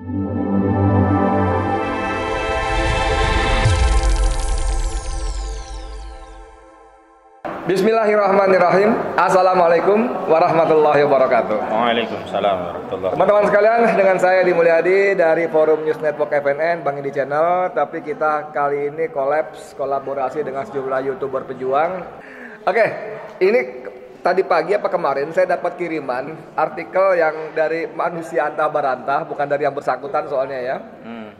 Bismillahirrahmanirrahim. Assalamualaikum warahmatullahi wabarakatuh. Waalaikumsalam warahmatullahi wabarakatuh. Teman-teman sekalian, dengan saya Edi Mulyadi dari Forum News Network FNN Bang Edi Channel. Tapi kita kali ini kolaborasi dengan sejumlah YouTuber pejuang. Oke, ini tadi pagi apa kemarin saya dapat kiriman artikel yang dari manusia antah barantah, bukan dari yang bersangkutan soalnya ya.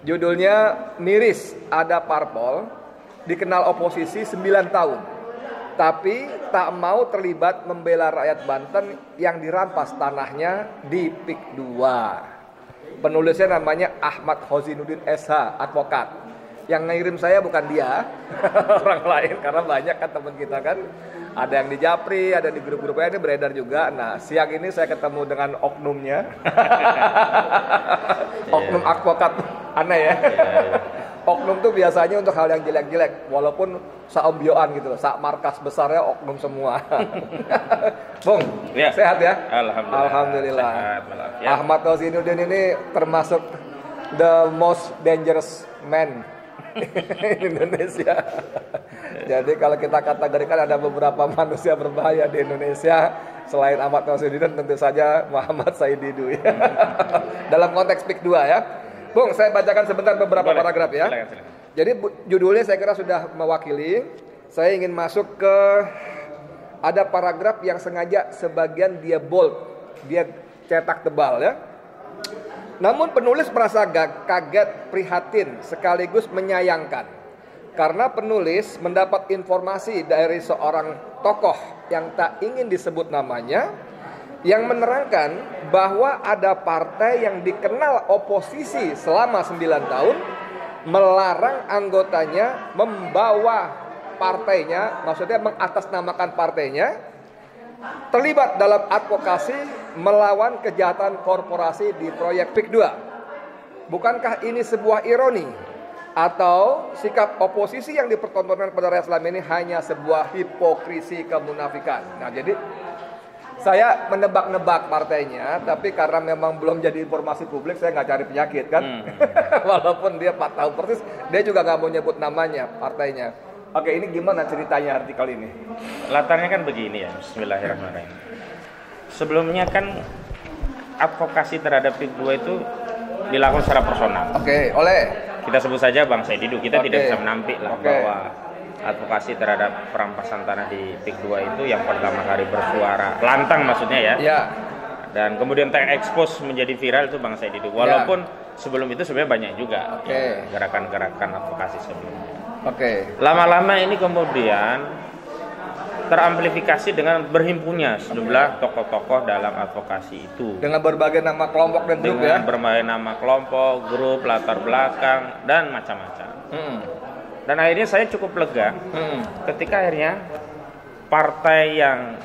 Judulnya miris, ada parpol dikenal oposisi 9 tahun. Tapi tak mau terlibat membela rakyat Banten yang dirampas tanahnya di PIK 2. Penulisnya namanya Ahmad Hozinuddin SH, advokat. Yang ngirim saya bukan dia, orang lain, karena banyak kan teman kita kan. Ada yang di Japri, ada di grup-grupnya, ini beredar juga. Nah, siang ini saya ketemu dengan oknumnya. Oknum advokat, aneh ya. Oknum tuh biasanya untuk hal yang jelek-jelek, walaupun saombioan gitu loh, markas besarnya oknum semua. Bung, ya. Sehat ya? Alhamdulillah. Sehat, ya. Ahmad Hozinuddin ini termasuk the most dangerous man in Indonesia. Jadi kalau kita kategorikan ada beberapa manusia berbahaya di Indonesia, selain Ahmad Hozinuddin tentu saja Muhammad Said Didu ya. Dalam konteks PIK 2 ya. Bung, saya bacakan sebentar beberapa paragraf ya. Silakan. Jadi judulnya saya kira sudah mewakili. Saya ingin masuk ke ada paragraf yang sengaja sebagian dia bold, dia cetak tebal ya. Namun penulis merasa kaget, prihatin, sekaligus menyayangkan. Karena penulis mendapat informasi dari seorang tokoh yang tak ingin disebut namanya, yang menerangkan bahwa ada partai yang dikenal oposisi selama 9 tahun melarang anggotanya membawa partainya, maksudnya mengatasnamakan partainya, terlibat dalam advokasi melawan kejahatan korporasi di proyek PIK 2. Bukankah ini sebuah ironi? Atau sikap oposisi yang dipertontonkan pada rakyat selama ini hanya sebuah hipokrisi kemunafikan? Nah, jadi saya menebak-nebak partainya, tapi karena memang belum jadi informasi publik, saya nggak cari penyakit kan. Walaupun dia 4 tahun persis, dia juga nggak mau nyebut namanya partainya. Oke, ini gimana ceritanya artikel ini? Latarnya kan begini ya, bismillahirrahmanirrahim. Sebelumnya kan advokasi terhadap PIK 2 itu dilakukan secara personal. Oke, oleh kita sebut saja Bang Said Didu, kita tidak bisa menampik lah bahwa advokasi terhadap perampasan tanah di PIK 2 itu yang pertama kali bersuara lantang maksudnya ya. Dan kemudian terekspos menjadi viral itu Bang Said Didu. Walaupun sebelum itu sebenarnya banyak juga gerakan-gerakan advokasi sebelumnya. Lama-lama ini kemudian teramplifikasi dengan berhimpunnya sejumlah tokoh-tokoh dalam advokasi itu. Dengan berbagai nama kelompok dan grup dengan berbagai nama kelompok, grup, latar belakang dan macam-macam. Dan akhirnya saya cukup lega ketika akhirnya partai yang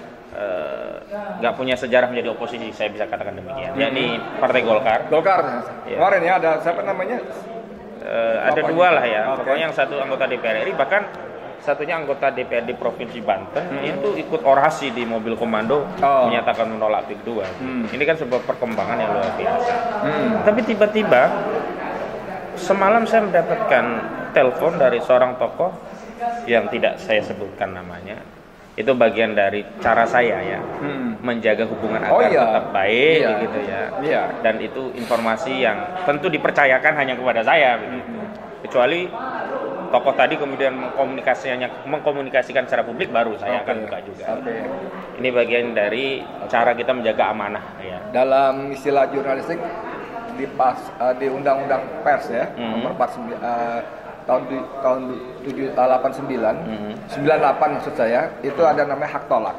nggak punya sejarah menjadi oposisi, saya bisa katakan demikian, yakni Partai Golkar. Kemarin ya ada siapa namanya? Ada dua lah ya. Pokoknya yang satu anggota DPR RI, bahkan satunya anggota DPRD Provinsi Banten itu ikut orasi di mobil komando menyatakan menolak PIK 2. Ini kan sebuah perkembangan yang luar biasa. Tapi tiba-tiba semalam saya mendapatkan telepon dari seorang tokoh yang tidak saya sebutkan namanya. Itu bagian dari cara saya ya menjaga hubungan agar tetap baik gitu ya. Dan itu informasi yang tentu dipercayakan hanya kepada saya begitu. Kecuali tokoh tadi kemudian mengkomunikasikan secara publik, baru saya akan buka juga. Ini bagian dari cara kita menjaga amanah ya. Dalam istilah jurnalistik di Undang-Undang Pers ya, nomor 49 tahun 89 98 maksud saya, itu ada namanya hak tolak.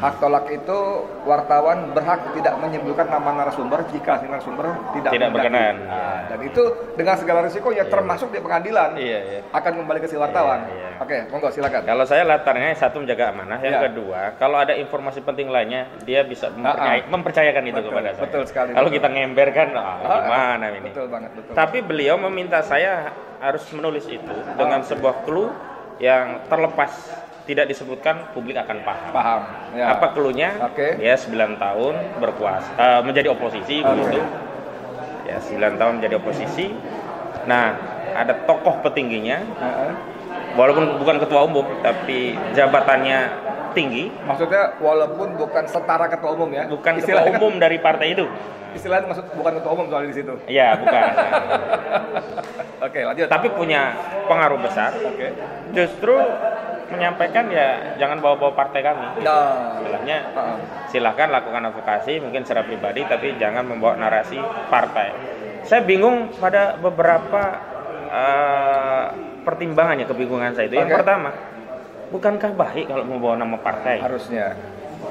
Hak tolak itu wartawan berhak tidak menyebutkan nama narasumber jika narasumber tidak berkenan. Dan itu dengan segala risiko ya, termasuk di pengadilan akan kembali ke si wartawan. Oke, monggo silakan. Kalau saya latarnya satu menjaga amanah, yang kedua kalau ada informasi penting lainnya dia bisa mempercayakan itu kepada saya. Betul sekali. Kalau kita ngember kan gimana ini? Betul banget, betul. Tapi beliau meminta saya harus menulis itu dengan sebuah clue yang terlepas, tidak disebutkan, publik akan paham. Apa clue-nya? Ya 9 tahun berkuasa, menjadi oposisi begitu. ya 9 tahun jadi oposisi. Nah, ada tokoh petingginya, walaupun bukan ketua umum, tapi jabatannya tinggi. Maksudnya walaupun bukan setara ketua umum ya? Bukan ketua umum dari partai itu. Istilahnya maksud bukan ketua umum soalnya di situ. Iya, bukan. Oke, lanjut. Tapi punya pengaruh besar. Oke. Justru menyampaikan ya jangan bawa-bawa partai kami. Istilahnya silahkan lakukan advokasi mungkin secara pribadi, tapi jangan membawa narasi partai. Saya bingung pada beberapa pertimbangannya, kebingungan saya itu. Yang pertama, bukankah baik kalau membawa nama partai? Harusnya.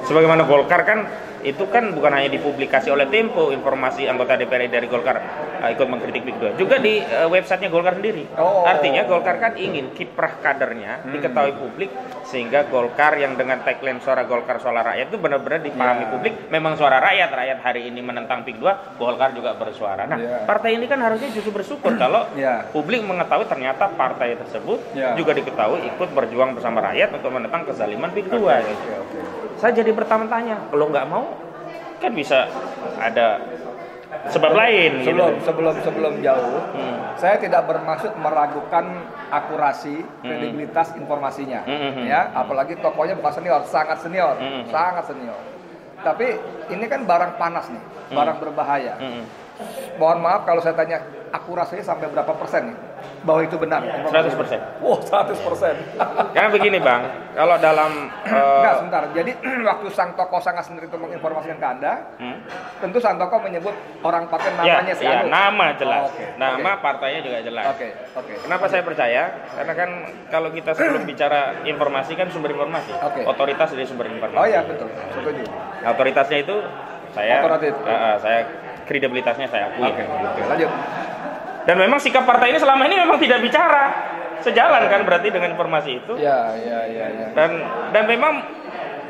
Sebagaimana Golkar kan itu kan bukan hanya dipublikasi oleh Tempo informasi anggota DPR dari Golkar ikut mengkritik PIK 2, juga di websitenya Golkar sendiri. Artinya Golkar kan ingin kiprah kadernya diketahui publik, sehingga Golkar yang dengan tagline suara Golkar suara rakyat itu benar-benar dipahami publik. Memang suara rakyat hari ini menentang PIK 2, Golkar juga bersuara. Nah, partai ini kan harusnya justru bersyukur kalau publik mengetahui ternyata partai tersebut juga diketahui ikut berjuang bersama rakyat untuk menentang kezaliman PIK 2 gitu. Saya jadi bertanya-tanya, kalau nggak mau kan bisa ada sebab lain. Sebelum jauh, saya tidak bermaksud meragukan akurasi, kredibilitas informasinya, ya. Apalagi tokohnya bukan senior, sangat senior. Tapi ini kan barang panas nih, barang berbahaya. Mohon maaf kalau saya tanya akurasinya sampai berapa persen nih? Bahwa itu benar? 100%. Wow, 100%. Karena begini Bang, kalau dalam enggak, sebentar. Jadi waktu sang tokoh sangat sendiri itu menginformasikan ke Anda, tentu sang tokoh menyebut orang pakai namanya nama jelas. Nama partainya juga jelas. Oke. Kenapa saya percaya? Karena kan kalau kita sebelum bicara informasi kan sumber informasi. Otoritas dari sumber informasi. Oh iya, betul. Setuju. Otoritasnya itu saya kredibilitasnya saya akui. Oke, lanjut. Dan memang sikap partai ini selama ini memang tidak bicara. Sejalan kan berarti dengan informasi itu. Ya. Dan memang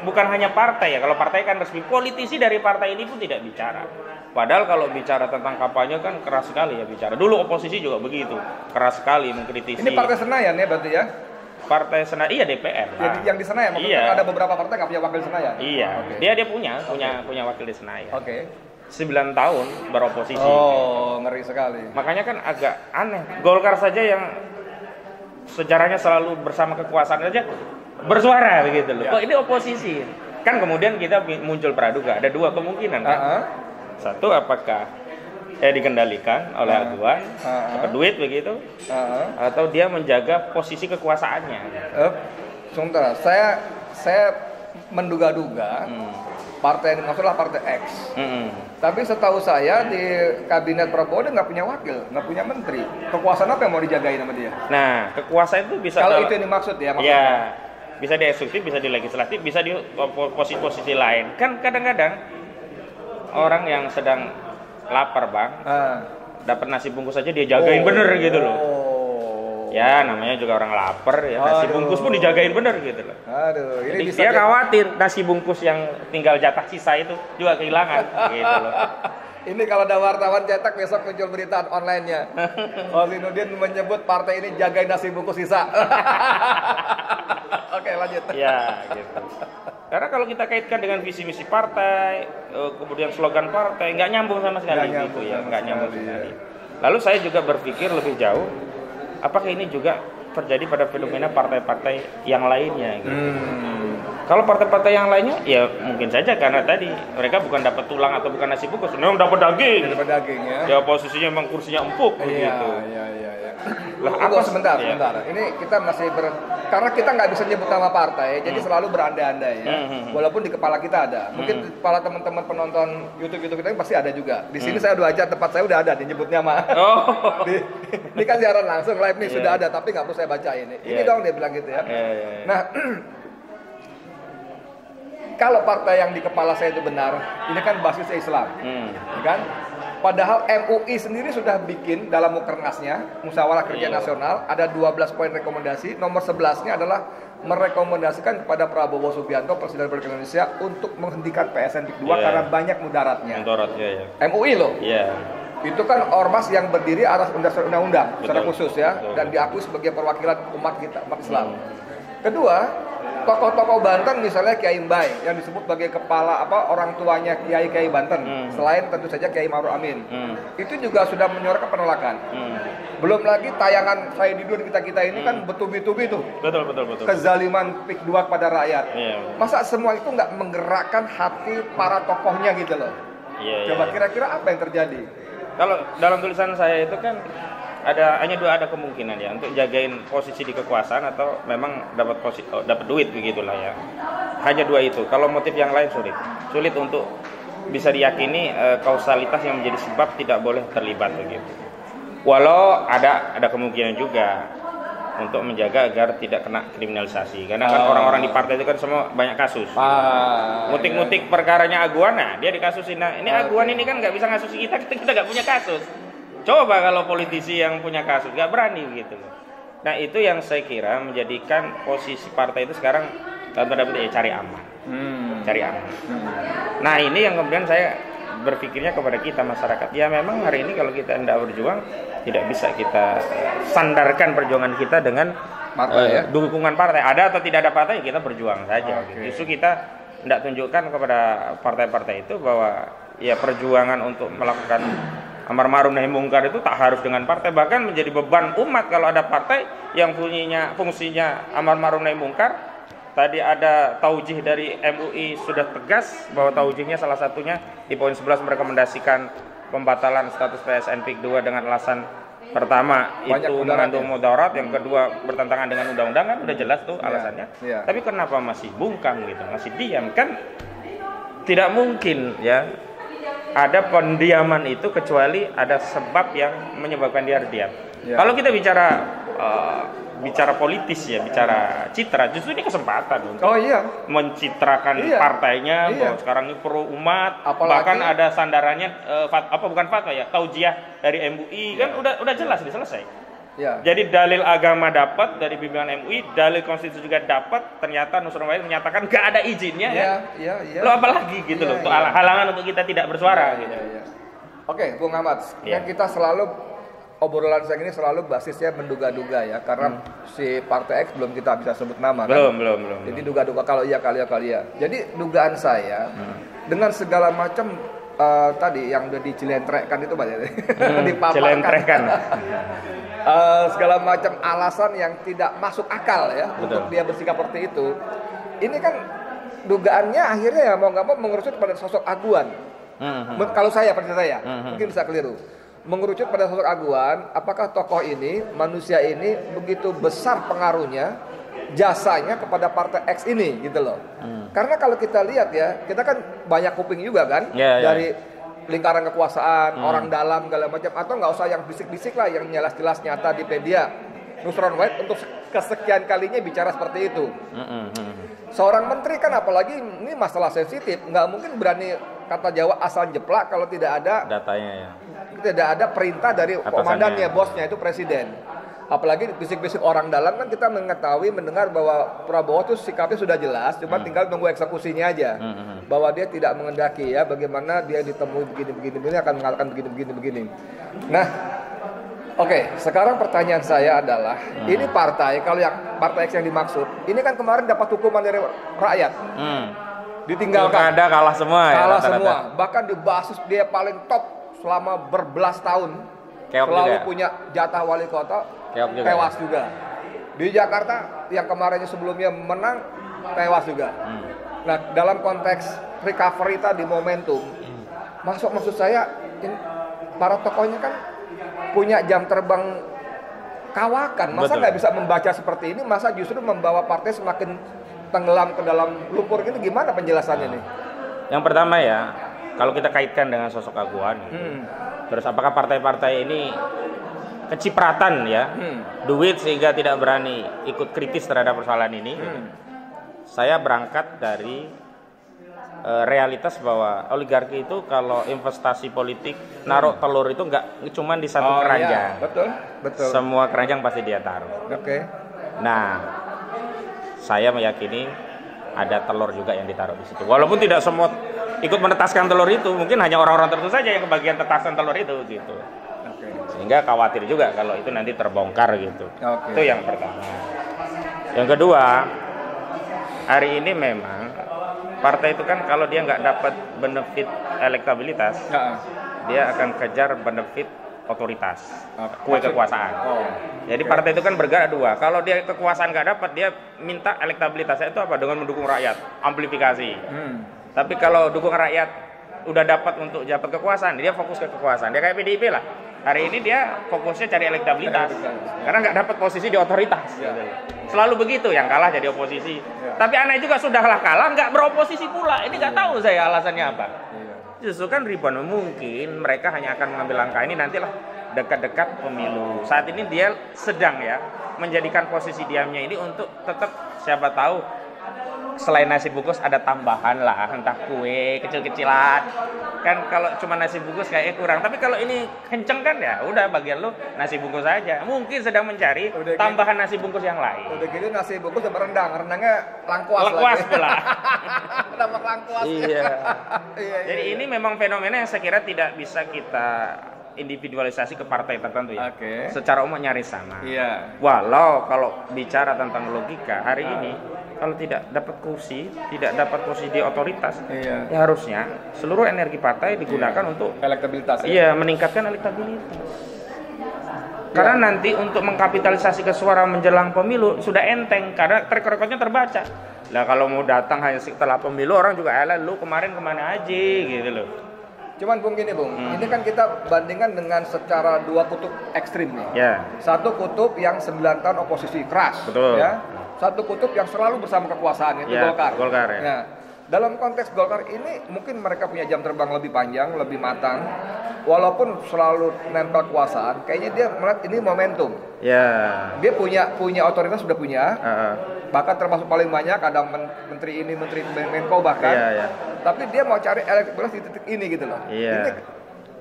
bukan hanya partai ya. Kalau partai kan resmi, politisi dari partai ini pun tidak bicara. Padahal kalau bicara tentang kampanye kan keras sekali ya bicara. Dulu oposisi juga begitu, keras sekali mengkritisi. Ini Partai Senayan ya berarti ya? Partai Senayan, iya DPR. Jadi yang di Senayan, maksudnya ada beberapa partai nggak punya wakil di Senayan? Iya, dia punya wakil di Senayan. 9 tahun beroposisi. Oh, ngeri sekali. Makanya kan agak aneh. Golkar saja yang sejarahnya selalu bersama kekuasaan saja bersuara begitu loh. Kok ini oposisi? Kan kemudian kita muncul praduga. Ada dua kemungkinan kan. Satu, apakah dikendalikan oleh aduan atau duit begitu, atau dia menjaga posisi kekuasaannya. Sebentar, saya menduga-duga partai ini maksudnya partai X. Tapi setahu saya di kabinet Prabowo dia nggak punya wakil, nggak punya menteri. Kekuasaan apa yang mau dijagain sama dia? Nah, kekuasaan itu bisa kalau itu yang dimaksud ya maksudnya. Ya, bisa di eksekutif, bisa di legislatif, bisa di posisi-posisi lain. Kan kadang-kadang orang yang sedang lapar Bang, dapat nasi bungkus aja dia jagain bener gitu loh. Ya namanya juga orang lapar ya, nasi bungkus pun dijagain bener gitu loh. Ini jadi dia khawatir nasi bungkus yang tinggal jatah sisa itu juga kehilangan gitu loh. Ini kalau ada wartawan cetak besok muncul berita online-nya. Zainuddin menyebut partai ini jagain nasi bungkus sisa. Oke, lanjut. Ya gitu. Karena kalau kita kaitkan dengan visi misi partai, kemudian slogan partai, nggak nyambung sama sekali gitu ya, nggak nyambung sekali. Lalu saya juga berpikir lebih jauh, apakah ini juga terjadi pada fenomena partai-partai yang lainnya gitu. Kalau partai-partai yang lainnya ya mungkin saja karena tadi mereka bukan dapat tulang atau bukan nasi bungkus, memang dapat daging. Dapat daging ya. Ya posisinya memang kursinya empuk begitu. Iya. Lah apa sebentar. Ini kita masih karena kita nggak bisa nyebut nama partai, jadi selalu berandai-andai ya. Walaupun di kepala kita ada. Mungkin di kepala teman-teman penonton YouTube kita pasti ada juga. Di sini saya udah aja tempat saya udah ada disebut nama. Ini kan siaran langsung live nih sudah ada, tapi nggak perlu saya baca ini. Ini dong dia bilang gitu ya. Nah, kalau partai yang di kepala saya itu benar, ini kan basisnya Islam, kan? Padahal MUI sendiri sudah bikin dalam Mukernasnya, Musyawarah Kerja Nasional, ada 12 poin rekomendasi. Nomor 11-nya adalah merekomendasikan kepada Prabowo Subianto, Presiden Republik Indonesia, untuk menghentikan PSN PIK 2 karena banyak mudaratnya. MUI loh. Itu kan ormas yang berdiri atas undang-undang secara khusus ya, dan diakui sebagai perwakilan umat kita, umat Islam. Kedua, tokoh-tokoh Banten misalnya Kiai Mbai yang disebut sebagai kepala orang tuanya Kiai Banten, selain tentu saja Kiai Ma'ruf Amin, itu juga sudah menyuarakan penolakan. Belum lagi tayangan Saya Didur kita ini kan bertubi-tubi tuh. Betul. Kezaliman PIK 2 kepada rakyat. Masa semua itu nggak menggerakkan hati para tokohnya gitu loh. Coba kira-kira apa yang terjadi? Kalau dalam tulisan saya itu kan hanya ada kemungkinan ya, untuk jagain posisi di kekuasaan atau memang dapat duit begitulah ya. Hanya dua itu. Kalau motif yang lain sulit untuk bisa diyakini kausalitas yang menjadi sebab tidak boleh terlibat begitu. Walau ada kemungkinan juga untuk menjaga agar tidak kena kriminalisasi. Karena kan orang-orang di partai itu kan semua banyak kasus. Ngutik-ngutik perkaranya Aguan, nah dia dikasusin. Nah ini Aguan ini kan nggak bisa ngasusi kita nggak punya kasus. Coba kalau politisi yang punya kasus, nggak berani gitu loh. Nah itu yang saya kira menjadikan posisi partai itu sekarang dalam tanda petik cari aman. Cari aman. Nah ini yang kemudian saya berpikirnya kepada kita masyarakat. Ya memang hari ini kalau kita hendak berjuang, tidak bisa kita sandarkan perjuangan kita dengan partai, dukungan partai. Ada atau tidak ada partai, kita berjuang saja. Justru kita hendak tunjukkan kepada partai-partai itu bahwa ya perjuangan untuk melakukan amar ma'ruf nahi mungkar itu tak harus dengan partai, bahkan menjadi beban umat kalau ada partai yang fungsinya amar ma'ruf nahi mungkar. Tadi ada taujih dari MUI sudah tegas bahwa taujihnya salah satunya di poin 11 merekomendasikan pembatalan status PSN PIK 2 dengan alasan pertama banyak itu mengandung mudarat, yang kedua bertentangan dengan undang-undang, kan udah jelas tuh alasannya. Tapi kenapa masih bungkam gitu, masih diam? Kan tidak mungkin ya ada pendiaman itu kecuali ada sebab yang menyebabkan dia diam. Kalau kita bicara politis ya, bicara citra, justru ini kesempatan untuk mencitrakan partainya bahwa sekarang ini pro umat. Apalagi, bahkan ada sandarannya bukan fatwa ya, taujiah dari MUI kan udah jelas selesai. Jadi dalil agama dapat dari bimbingan MUI, dalil konstitusi juga dapat, ternyata Nusron Wahid menyatakan gak ada izinnya Lo apalagi gitu loh, untuk halangan untuk kita tidak bersuara gitu. Oke, Bung Ahmad, yang kita selalu obrolan saya ini selalu basisnya menduga-duga ya, karena si Partai X belum kita bisa sebut nama kan. Belum. Jadi duga-duga kalau iya kali ya. Jadi dugaan saya dengan segala macam tadi yang udah dijelentrekkan itu banyak dipaparkan. Segala macam alasan yang tidak masuk akal ya untuk dia bersikap seperti itu. Ini kan dugaannya akhirnya ya mau nggak mau mengerucut pada sosok Aguan. Kalau saya mungkin bisa keliru. Mengerucut pada sosok Aguan, apakah tokoh ini, manusia ini begitu besar pengaruhnya, jasanya kepada Partai X ini gitu loh. Karena kalau kita lihat ya, kita kan banyak kuping juga kan dari lingkaran kekuasaan, orang dalam segala macam, atau nggak usah yang bisik-bisik lah, yang jelas-jelas nyata di media. Nusron Wahid untuk kesekian kalinya bicara seperti itu. Seorang menteri kan apalagi ini masalah sensitif, nggak mungkin berani kata Jawa asal jeplak kalau tidak ada datanya ya. Tidak ada perintah dari komandannya, bosnya itu presiden. Apalagi bisik-bisik orang dalam kan kita mendengar bahwa Prabowo itu sikapnya sudah jelas, cuma tinggal tunggu eksekusinya aja. Bahwa dia tidak mengendaki ya bagaimana dia ditemui begini akan mengatakan begini. Nah, oke, sekarang pertanyaan saya adalah ini partai, kalau yang Partai X yang dimaksud, ini kan kemarin dapat hukuman dari rakyat. Ditinggalkan. Kalah semua. Bahkan di basis dia paling top selama berbelas tahun. Selalu punya jatah wali kota, tewas juga. Di Jakarta yang kemarinnya sebelumnya menang, tewas juga. Nah, dalam konteks recovery tadi momentum, maksud saya para tokohnya kan punya jam terbang kawakan. Masa nggak bisa membaca seperti ini? Masa justru membawa partai semakin tenggelam ke dalam lumpur ini? Gimana penjelasannya nih? Yang pertama ya, kalau kita kaitkan dengan sosok Aguan, terus apakah partai-partai ini kecipratan ya, duit sehingga tidak berani ikut kritis terhadap persoalan ini? Saya berangkat dari realitas bahwa oligarki itu kalau investasi politik naruh telur itu nggak cuma di satu keranjang. Betul. Semua keranjang pasti dia taruh. Nah, saya meyakini ada telur juga yang ditaruh di situ. Walaupun tidak semua ikut menetaskan telur itu, mungkin hanya orang-orang tertentu saja yang kebagian tetasan telur itu gitu. Sehingga khawatir juga kalau itu nanti terbongkar gitu. Itu yang pertama. Yang kedua, hari ini memang partai itu kan kalau dia nggak dapat benefit elektabilitas, dia akan kejar benefit otoritas, kue kekuasaan. Jadi partai itu kan bergerak dua. Kalau dia kekuasaan nggak dapat, dia minta elektabilitasnya itu apa? Dengan mendukung rakyat, amplifikasi. Tapi kalau dukung rakyat udah dapat untuk dapat kekuasaan, dia fokus ke kekuasaan. Dia kayak PDIP lah. Hari ini dia fokusnya cari elektabilitas, karena nggak dapat posisi di otoritas. Selalu begitu, yang kalah jadi oposisi. Tapi aneh juga, sudahlah kalah, nggak beroposisi pula. Ini nggak tahu saya alasannya apa. Justru kan Ribon mungkin mereka hanya akan mengambil langkah ini nantilah dekat-dekat pemilu. Saat ini dia sedang ya menjadikan posisi diamnya ini untuk tetap siapa tahu selain nasi bungkus ada tambahan lah, entah kue kecil-kecilan. Kan kalau cuma nasi bungkus kayaknya kurang. Tapi kalau ini kenceng kan ya udah bagian lu nasi bungkus aja. Mungkin sedang mencari tambahan nasi bungkus yang lain. Udah gitu nasi bungkus sama rendangnya langkuas pula. Tambah langkuas. Iya. Jadi ini memang fenomena yang saya kira tidak bisa kita individualisasi ke partai tertentu ya. Secara umum nyaris sama. Walau kalau bicara tentang logika hari ini kalau tidak dapat kursi, tidak dapat posisi di otoritas, ya harusnya seluruh energi partai digunakan untuk elektabilitas. Iya, meningkatkan elektabilitas. Karena nanti untuk mengkapitalisasi ke suara menjelang pemilu sudah enteng karena track recordnya terbaca. Lah kalau mau datang hanya setelah pemilu orang juga lu kemarin kemana aja gitu loh. Cuman Bung gini Bung, ini kan kita bandingkan dengan secara dua kutub ekstrim nih. Satu kutub yang 9 tahun oposisi keras. Betul. Ya. Satu kutub yang selalu bersama kekuasaan, yaitu Golkar. Ya. Nah, dalam konteks Golkar ini mungkin mereka punya jam terbang lebih panjang, lebih matang. Walaupun selalu nempel kekuasaan, kayaknya dia melihat ini momentum. Dia punya otoritas, sudah punya. Bahkan termasuk paling banyak, ada menteri ini, menteri Menko bahkan. Tapi dia mau cari elektabilitas di titik ini gitu loh.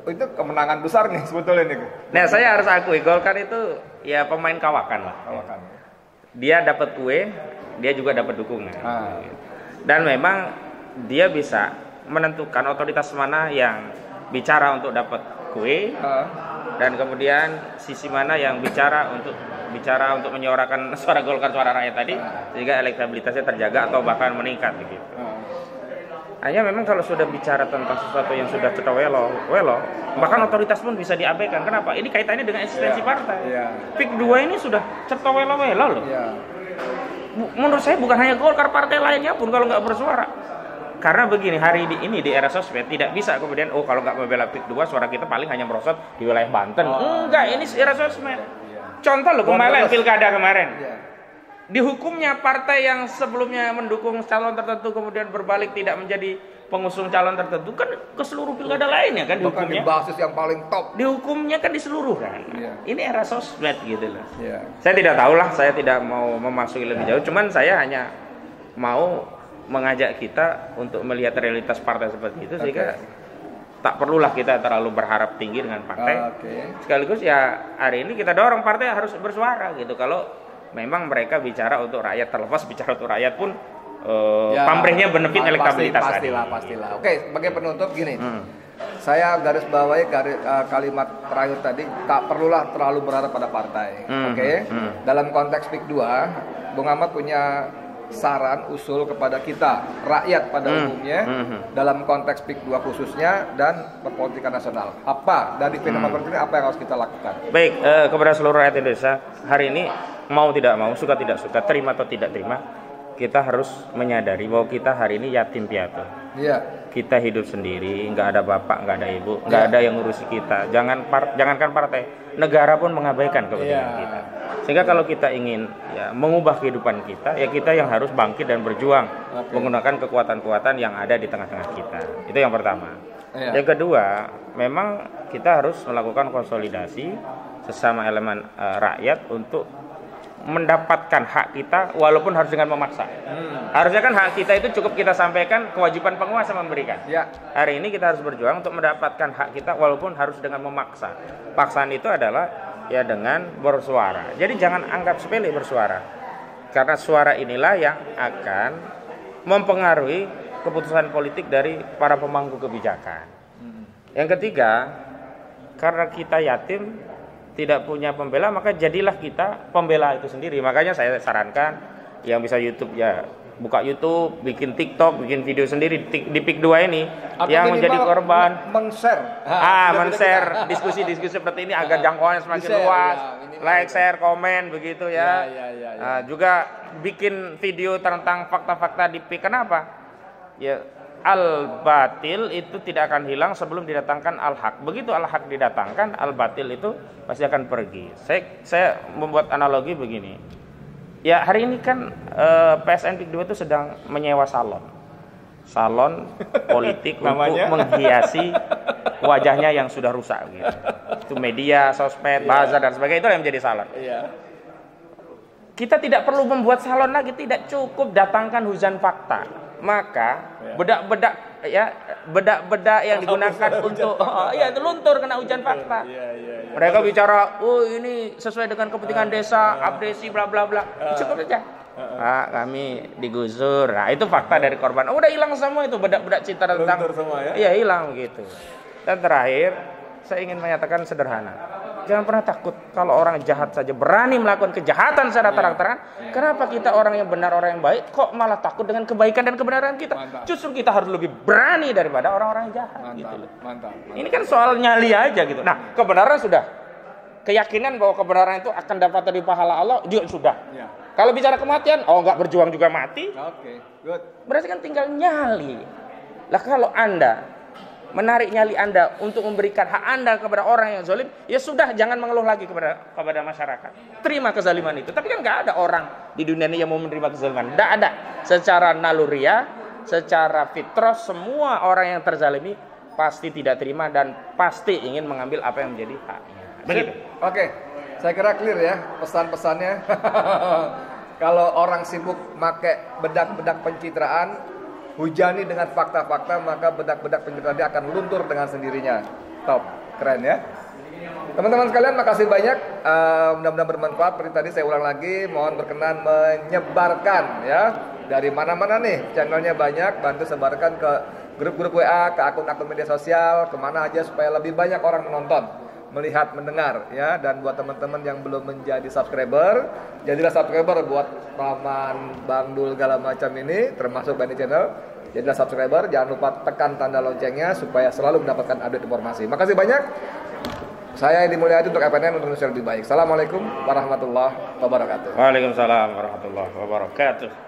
Itu kemenangan besar nih sebetulnya nih. Nah, saya harus akui Golkar itu ya pemain kawakan lah. Dia dapat kue, dia juga dapat dukungan. Dan memang dia bisa menentukan otoritas mana yang bicara untuk dapat kue, dan kemudian sisi mana yang bicara untuk menyuarakan suara Golkar, suara rakyat tadi, sehingga elektabilitasnya terjaga atau bahkan meningkat begitu. Hanya memang kalau sudah bicara tentang sesuatu yang sudah cetowelo, bahkan otoritas pun bisa diabaikan. Kenapa? Ini kaitannya dengan eksistensi partai. PIK 2 ini sudah cetowelo loh. Menurut saya bukan hanya Golkar, partai lainnya pun kalau nggak bersuara. Karena begini, hari ini di era sosmed tidak bisa kemudian kalau nggak membela PIK 2 suara kita paling hanya merosot di wilayah Banten. Enggak, ini era sosmed. Contoh loh kemarin pilkada kemarin. Dihukumnya partai yang sebelumnya mendukung calon tertentu kemudian berbalik tidak menjadi pengusung calon tertentu kan ke seluruh pilkada lainnya kan dihukumnya. Bukan di basis yang paling top. Dihukumnya kan di seluruh kan. Ini era sosmed gitu loh. Saya tidak tahu lah, saya tidak mau memasuki lebih jauh. Cuman saya hanya mau mengajak kita untuk melihat realitas partai seperti itu sehingga tak perlulah kita terlalu berharap tinggi dengan partai. Sekaligus ya hari ini kita dorong partai harus bersuara gitu. Kalau memang mereka bicara untuk rakyat, terlepas bicara untuk rakyat pun pamrihnya benefit elektabilitas pastilah. Oke, sebagai penutup gini. Saya garis bawahi kalimat terakhir tadi, tak perlulah terlalu berharap pada partai. Dalam konteks PIK 2, Bung Ahmad punya saran usul kepada kita rakyat pada umumnya dalam konteks PIK 2 khususnya dan perpolitikan nasional. Apa dari fenomena ini apa yang harus kita lakukan? Baik, kepada seluruh rakyat Indonesia, hari ini mau tidak mau, suka tidak suka, terima atau tidak terima, kita harus menyadari bahwa kita hari ini yatim piatu. Kita hidup sendiri, nggak ada bapak, nggak ada ibu, nggak ada yang ngurusi kita. Jangankan partai, negara pun mengabaikan kepentingan kita. Sehingga kalau kita ingin mengubah kehidupan kita, ya kita yang harus bangkit dan berjuang menggunakan kekuatan-kekuatan yang ada di tengah-tengah kita. Itu yang pertama. Yang kedua, memang kita harus melakukan konsolidasi sesama elemen rakyat untuk mendapatkan hak kita walaupun harus dengan memaksa. Harusnya kan hak kita itu cukup kita sampaikan, kewajiban penguasa memberikan. Hari ini kita harus berjuang untuk mendapatkan hak kita walaupun harus dengan memaksa. Paksaan itu adalah ya dengan bersuara. Jadi jangan anggap sepele bersuara. Karena suara inilah yang akan mempengaruhi keputusan politik dari para pemangku kebijakan. Yang ketiga, karena kita yatim, tidak punya pembela, maka jadilah kita pembela itu sendiri. Makanya saya sarankan yang bisa YouTube ya buka YouTube, bikin TikTok, bikin video sendiri di PIK 2 ini atau yang menjadi korban men-share diskusi-diskusi seperti ini agar jangkauannya semakin luas, like, share, komen begitu ya. Juga bikin video tentang fakta-fakta di PIK. Kenapa? Ya, al-batil itu tidak akan hilang sebelum didatangkan al-haq. Begitu al-haq didatangkan, al-batil itu pasti akan pergi. Saya membuat analogi begini. Ya, hari ini kan PSN PIK 2 itu sedang menyewa salon politik untuk menghiasi wajahnya yang sudah rusak gitu. Itu media, sosmed, bazar dan sebagainya, itu yang menjadi salon. Kita tidak perlu membuat salon lagi, tidak cukup datangkan hujan fakta. Maka bedak-bedak yang digunakan untuk itu luntur kena hujan fakta. Mereka bicara, ini sesuai dengan kepentingan desa, abdesi bla bla bla. Cukup saja. Kami digusur. Nah, itu fakta dari korban. Udah hilang semua itu bedak-bedak cita tentang hilang gitu. Dan terakhir, saya ingin menyatakan sederhana. Jangan pernah takut kalau orang jahat saja berani melakukan kejahatan secara terang-terangan. Kenapa kita orang yang benar, orang yang baik, kok malah takut dengan kebaikan dan kebenaran kita? Justru kita harus lebih berani daripada orang-orang yang jahat. Mantap. Ini kan soal nyali aja gitu. Nah, kebenaran sudah. Keyakinan bahwa kebenaran itu akan dapat dari pahala Allah juga sudah. Kalau bicara kematian, nggak berjuang juga mati. Good. Berarti kan tinggal nyali. Lah kalau Anda menarik nyali Anda untuk memberikan hak Anda kepada orang yang zalim, ya sudah, jangan mengeluh lagi kepada masyarakat. Terima kezaliman itu. Tapi kan nggak ada orang di dunia ini yang mau menerima kezaliman. Nggak ada. Secara naluriah, secara fitrah, semua orang yang terzalimi pasti tidak terima dan pasti ingin mengambil apa yang menjadi haknya. Begitu. Oke, saya kira clear ya pesan-pesannya. Kalau orang sibuk pakai bedak-bedak pencitraan, hujani dengan fakta-fakta, maka bedak-bedak pencitraan dia akan luntur dengan sendirinya. Top, keren ya. Teman-teman sekalian, makasih banyak. Mudah-mudahan bermanfaat. Seperti tadi saya ulang lagi, mohon berkenan menyebarkan ya. Dari mana-mana nih, channelnya banyak, bantu sebarkan ke grup-grup WA, ke akun-akun media sosial, kemana aja supaya lebih banyak orang menonton, melihat, mendengar ya. Dan buat teman-teman yang belum menjadi subscriber, jadilah subscriber buat Rahman, Bang Dul, segala macam ini, termasuk Bani Channel. Jadilah subscriber, jangan lupa tekan tanda loncengnya supaya selalu mendapatkan update informasi. Makasih banyak. Saya Edi Mulyadi untuk FNN, untuk Indonesia lebih baik. Assalamualaikum warahmatullahi wabarakatuh. Waalaikumsalam warahmatullahi wabarakatuh.